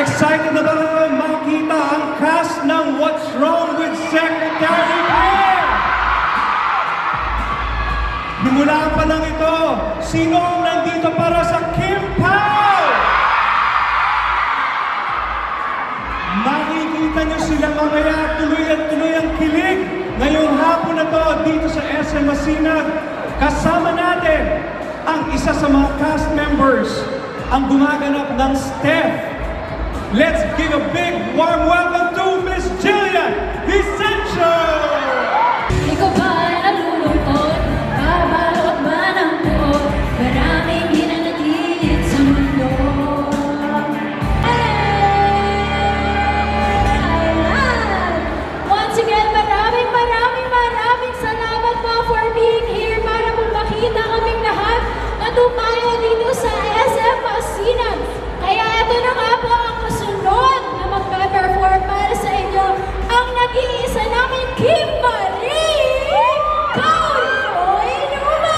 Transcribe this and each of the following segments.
Excited na ba kayo makita ang cast ng What's Wrong with Secretary Kim? Himulaan pa lang ito, sino ang nandito para sa Kim Pao? Makikita niyo sila mamaya tuloy at tuloy ang kilig ngayong hapon na to dito sa SM Masinag. Kasama natin ang isa sa mga cast members ang gumaganap ng Steph. Let's give a big warm welcome to Miss Jillian Vicencio! Ikaw ba'y nalulungkot? Kabalot ba ng buo? Maraming hinanatid sa mundo. Once again, maraming salamat po for being here para po makita kaming lahat na tumayo dito sa SM Masinag. Kaya ito na nga po ang kasunod na magpe-perform para sa inyo ang nag-iisa namin Kim Marie Cauloy Numa!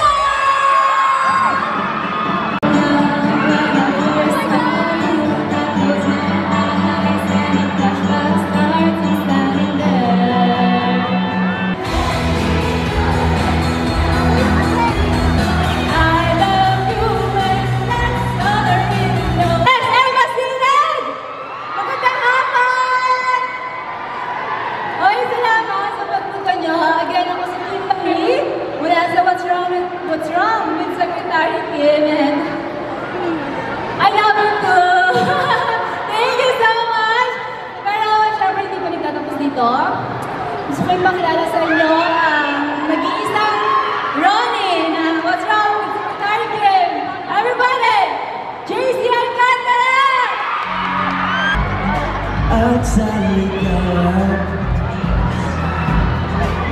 What's wrong with Secretary Kim? And I love you too! Thank you so much! Pero syempre hindi pa nagtatapos dito. Gusto ko ipakilala sa inyo ang nag-iisang Ronnie na What's Wrong with Secretary Kim? Everybody! JC Alcantara! At sa ligaw,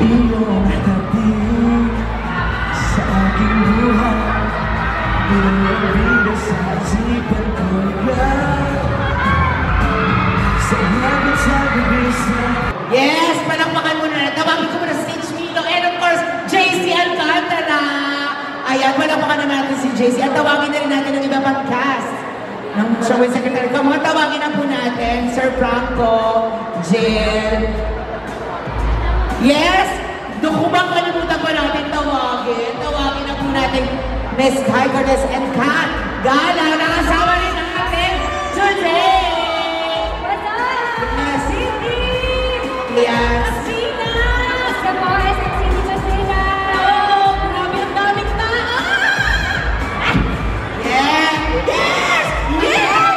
iyong hatid sa aking buhay, pinabida sa isipan ko agad. Sa hapit sa gabisa. Yes! Palakpakan mo na. Tawagin ko muna si Chino and of course, JC Alcantara. Ayan, palakpakan na natin si JC. At tawagin na rin natin ang iba pang cast ng Show with Secretary. Mga tawagin na po natin, Sir Franco, Jill. Yes! Doon kung bang kalimutan pa natin tawagin na po natin Miss Kai Cortez and Kat Gala na kasama rin natin today! What's up? Cindy! Yes! Masinas! Sa boys at Cindy Masinas! Oh, grabe ang daming tao! Yeah! Yes! Yes!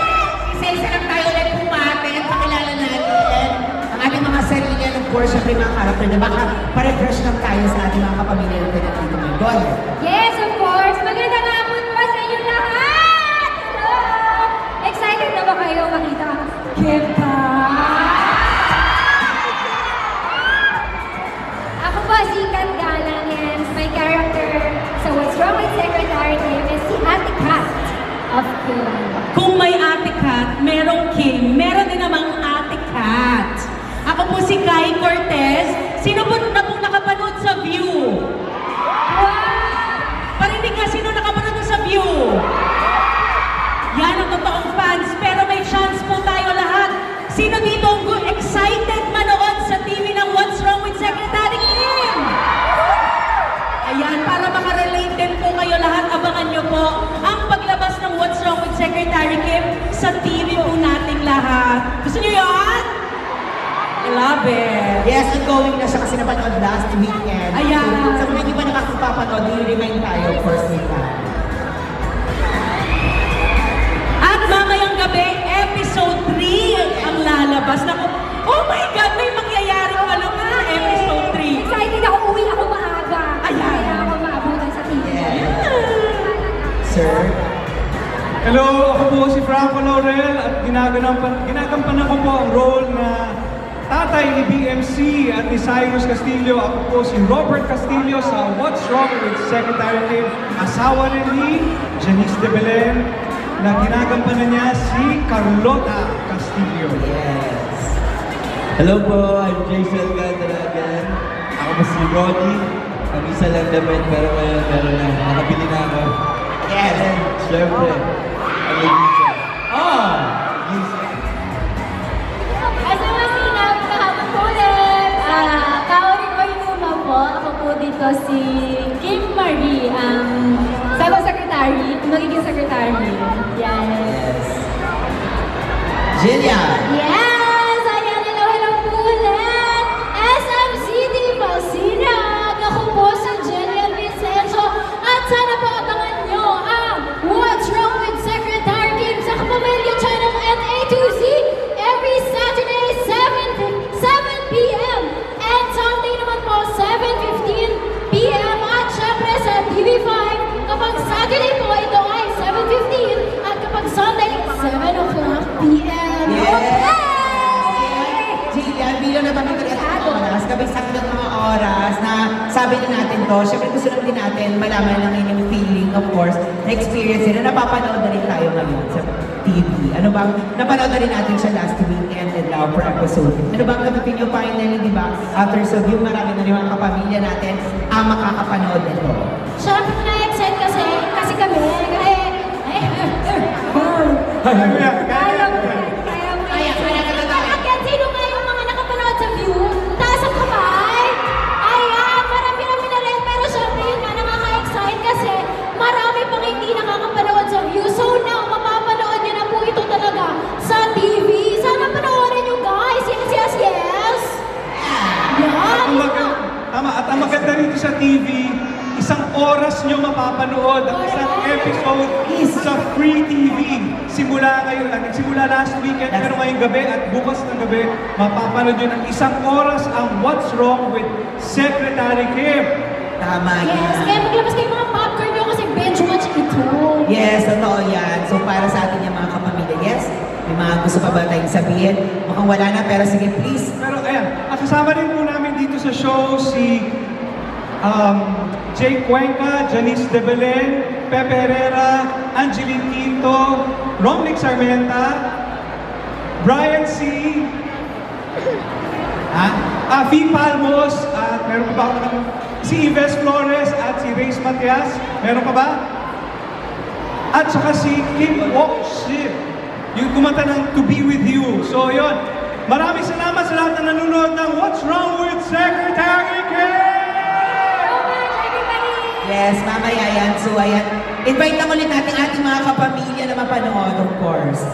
Isa-isa lang tayo ulit pumati at pakilala natin ang ating mga sarili and of course, syempre mga karakter na baka pa-refresh lang tayo sa ating mga kapamilya natin at dito ngayon. Go ahead! Yes, of course! Magandang hapon po sa inyo lahat! Hello! Excited na ba kayo makita ang Kim Pao? Ako po si Kat Galang and my character sa What's Wrong with Secretary Kim is si Ate Kat of Kim. Kung may Ate Kat, merong Kim, meron din namang Ate Kat. Ako po si Kai Cortez. Sino po na pong nakapanood sa View? Parinig nga, sino nakapanood sa View? Yan ang totoong fans, pero may chance po tayo lahat. Sino dito ang excited manood sa TV ng What's Wrong with Secretary Kim? Ayan, para makarelate din po kayo lahat, abangan nyo po ang paglabas ng What's Wrong with Secretary Kim sa TV po nating lahat. Gusto nyo yan? I love it. Yes, ongoing na siya kasi napanood last weekend. Ayan. Sa mga hindi pa nakakapapanood, i-remind tayo, of course, nila. At mamayang gabi, episode 3 ang lalabas. Naku, oh my God, may mangyayaring ano nga, episode 3. Excited ako, uwi ako maaga. Ayan. Kaya ako maabutan sa TV. Sir? Hello, ako po si Franco Laurel at ginagampanan ko po ang role na tatay ni BMC at ni Cyrus Castillo. Ako po si Robert Castillo sa What's Wrong with Secretary Kim. Asawa rin ni Janice de Belen na ginagampanan niya si Carlota Castillo. Yes. Hello po, I'm Jason Alcantara again. Ako po si Ronnie. Ang isa lang damit, pero ngayon meron na. Nakabili na ako. Yes. And syempre, ang nag-isa. Oh! Jillian. Yes! Ayan, hello po ulit! SMCD Palsinag! Ako po si Jillian Vicencio at sana po abangan nyo ang What's Wrong with Secretary Kim sa Kapamilya Channel and A to Z every Saturday 7 p.m. and Sunday naman po 7:15 p.m. at syempre sa TV5 kapag Saturday po ito ay 7:15 at kapag Sunday 7 o'clock p.m. Jillian, bilang na kami oras, kami sakit ng mga oras na sabi na natin to, syempre gusto lang din natin malaman lang yung feeling, of course, na experience na napapanood na rin tayo ngayon sa TV. Ano bang, napanood na rin natin siya last weekend and now per episode. Ano bang napitin nyo finally, di ba? After so view, marami na rin mga kapamilya natin ang makakapanood nito. Siyempre na-excite kasi kami, kaya mo yan. Bakit? Sino nga yung mga nakapanood sa view? Taas ang kamay? Ayan, marami-rami na rin. Pero syempre yun nga nakaka-excite kasi marami pang hindi nakakapanood sa view. So now, mapapanood nyo na po ito talaga sa TV. Sana panoorin nyo guys. Yes, yes, yes. Yan. At ang maganda rito sa TV, isang oras nyo mapapanood ang isang episode sa free TV. Simula last weekend, pero ngayong gabi at bukas ng gabi, mapapanood nyo ng isang oras ang What's Wrong with Secretary Kim. Tama yan. Yes, kaya maglabas kayo mga popcorn nyo kasi binge watch ito. Yes, totoo yan. So para sa atin yung mga kapamilya, yes, may mga gusto pa ba tayong sabihin? Mukhang wala na, pero sige please. Pero ayan, kasama rin po namin dito sa show si Jay Cuenca, Janice De Belen, Pepe Herrera, Angeline Quinto, Romnick Sarmenta, Brian C. Fi Palmos, at meron pa ba ako si Yves Flores at si Reyes Matias. Meron pa ba? At saka si Kim Wok Ship, yung kumanta ng To Be With You. So yun, maraming salamat sa lahat na nanonood ng What's Wrong with Secretary Kim! Yes, mamaya yan. So ayan, invite lang ulit natin ating mga kapamilya na mapanood, of course.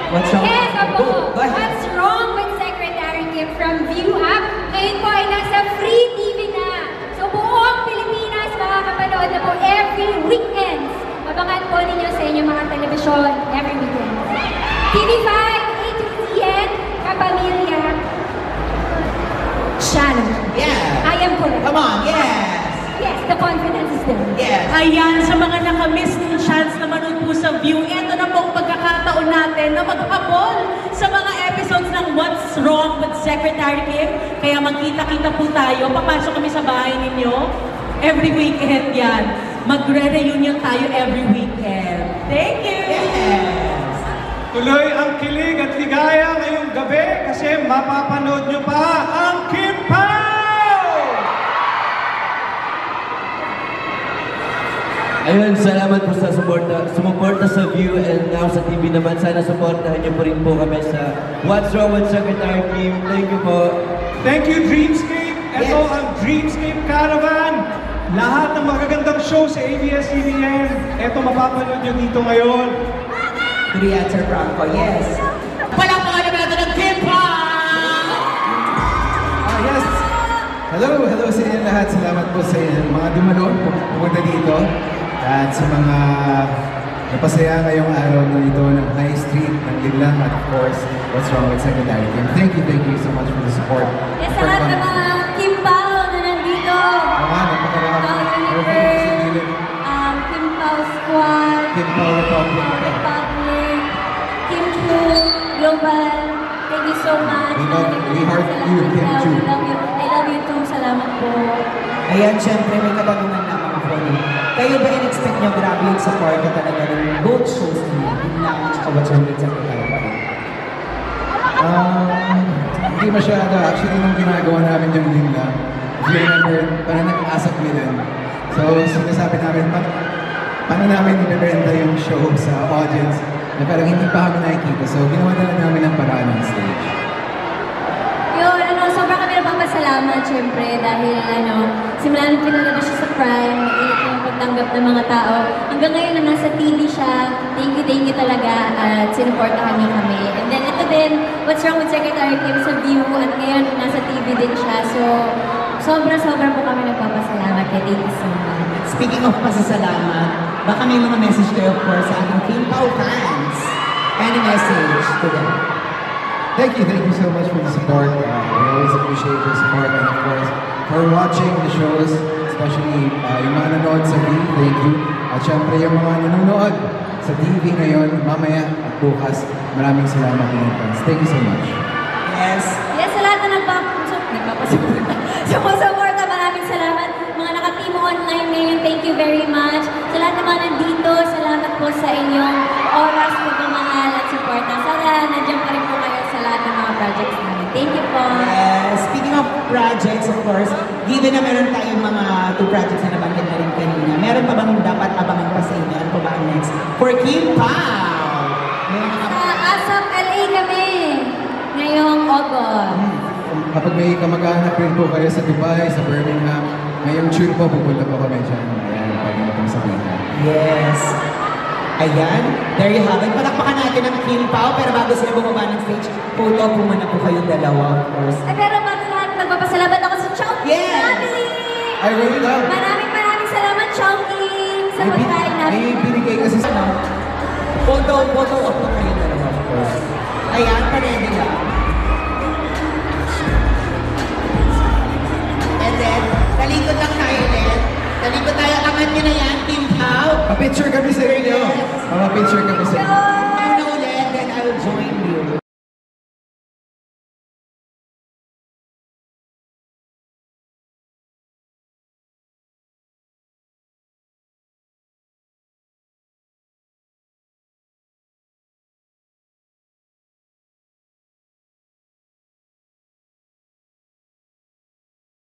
What's wrong? Yes, Go ahead. What's Wrong with Secretary Kim from View App? Ngayon po ay nasa free TV na. So buong Pilipinas makakapanood na po every weekend. Abangan po ninyo sa inyong mga telebisyon every weekend. TV5, A2CN, Kapamilya, Channel. Yeah. I am correct. Come on, yes. Yes, the confidence is there. Yes. Ayan, sa mga nakamiss ng chance na manood po sa View, ito na pong pagkakataon natin na maghabol sa mga episodes ng What's Wrong with Secretary Kim. Kaya magkita-kita po tayo, papasok kami sa bahay ninyo. Every weekend yan. Magre-reunion tayo every weekend. Thank you! Yes. Tuloy ang kilig at ligaya ngayong gabi kasi mapapanood nyo pa ang Kim Pao! Ayun, salamat po sa sumuporta sa View and now sa TV naman. Sana suportahan niyo po rin po kami sa What's Wrong with Secretary Kim. Thank you po. Thank you, Dreamscape! Ito Yes. ang Dreamscape Caravan. Lahat ng magagandang show sa ABS-CBN. Ito mapapanood nyo dito ngayon. Good answer, Franco. Yes. Wala pa nga naman natin ng Kim Pao! Yes. Hello sa inyo lahat. Salamat po sa mga dumalo, pumunta dito. At sa mga napasaya ngayong araw na ito ng High Street, ng Liglang, at of course, What's Wrong with Secretary Kim. Thank you so much for the support. Yes, sa lahat ng mga Kim Pao na nandito. napakarami. Kim Pao Squad. Kim Pao Republic. Kim Chu, Global. Thank you so much. We heart you, Kim Chu. I love you too. Salamat po. Ayan, syempre, may katanungan na mga phone. Kayo ba in-expect nyo grabe yung support na talaga ng both shows niyo? Liglang at saka What's Wrong with Secretary Kim? Hindi masyado. Actually, nung ginagawa namin yung Liglang, if you remember, parang nag-asap nila. So, sinasabi namin, paano namin ibebenta yung show sa audience na parang hindi pa kami nakikita. So, ginawa na lang namin ang paraan ng stage. Yun, sobrang kami nagpapasalamat, syempre, dahil, simula nung pinalabas siya sa Prime, maiit yung pagtanggap ng mga tao. Hanggang ngayon na nasa TV siya, thank you talaga, at sinuportahan niyo kami. And then, ito din What's Wrong with Secretary Kim sa View at ngayon nasa TV din siya. So, sobra-sobra po kami nagpapasalamat kay Thank you so much. Speaking of pasasalamat, baka may mga message kayo, of course, sa ating Kim Pao fans. Any message to them? Thank you so much for the support. We always appreciate your support and of course, for watching the shows, especially yung mga nanonood sa TV, thank you. At syempre yung mga nanonood sa TV ngayon, mamaya at bukas, maraming salamat in advance. Thank you so much. Yes. Yes, sa lahat na nagpapasuporta. Sumusuporta, maraming salamat. Mga naka-team online ngayon, thank you very much. Sa lahat ng mga nandito, salamat po sa inyong oras, pagmamahal at suporta. Sana nandiyan pa rin po kayo sa lahat ng mga projects namin. Thank you po. Yes. Speaking of projects, of course, given na meron tayong mga 2 projects na nabanggit na rin kanina, meron pa bang dapat abangan pa sa inyo? Ano pa ba ang next? For Kim Pao! Sa ASAP LA kami ngayong August. Kapag may kamag-anak rin po kayo sa Dubai, sa Birmingham, ngayong June po, pupunta po kami dyan. Ayan, pwede na pong sabihin. Yes. Ayan, there you have it. Palakpakan natin ang Kim Pao, pero bago sila bumaba ng stage, photo po muna po kayong dalawa, of course. Ay, pero bago lahat, nagpapasalamat ako sa Chowking Yes! family! Ay, wait lang! Maraming salamat, Chowking! Sa May pagkain namin. may binigay kasi sa... Photo up po kayong dalawa, of course. Ayan, pa-ready lang. And then, talikod lang tayo ulit. Talikod tayo, angat nyo na yan, Kim Pao. Pa-picture kami sa inyo! Pa-picture kami sa inyo.